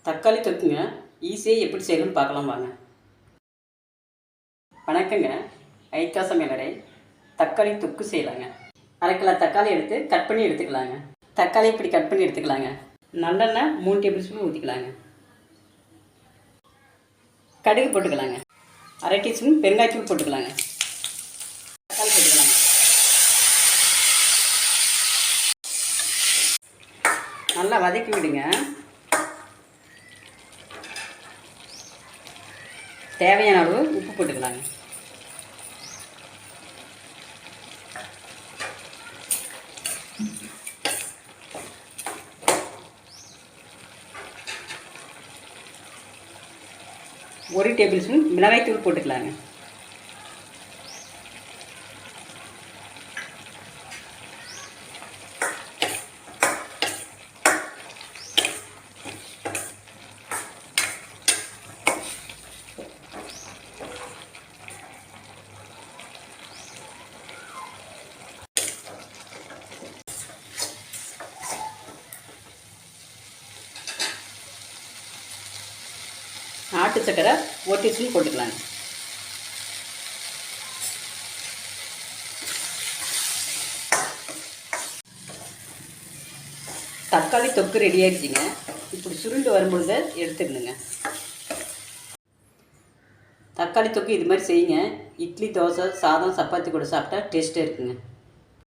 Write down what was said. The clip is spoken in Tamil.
தக்காளி தொக்குங்க. ஈஸியாக எப்படி செய்யணும்னு பார்க்கலாம் வாங்க. வணக்கங்க. ஐக்கா சமையலறை தக்காளி தொக்கு செய்யலாங்க. 1/2 கிலோ தக்காளி எடுத்து கட் பண்ணி எடுத்துக்கலாங்க. தக்காளி இப்படி கட் பண்ணி எடுத்துக்கலாங்க. நல்லெண்ணெய் 3 டேபிள் ஸ்பூன் ஊற்றிக்கலாங்க. கடுகு போட்டுக்கலாங்க. 1/2 டீஸ்பூன் பெருங்காயத்தூள் போட்டுக்கலாங்க. தக்காளி போட்டுக்கலாங்க. நல்லா வதக்கி விடுங்க. தேவையான அளவு உப்பு போட்டுக்கலாங்க. ஒரு டேபிள் ஸ்பூன் மிளகாய்த்தூள் போட்டுக்கலாங்க. நாட்டு சக்கரை 1 டீஸ்பூன் போட்டுக்கலாங்க. தக்காளி தொக்கு ரெடி ஆகிடுச்சிங்க. இப்படி சுருண்டு வரும்பொழுது எடுத்துக்கணுங்க. தக்காளி தொக்கு இது மாதிரி செய்யுங்க. இட்லி, தோசை, சாதம், சப்பாத்தி கூட சாப்பிட்டா டேஸ்ட்டாக இருக்குங்க.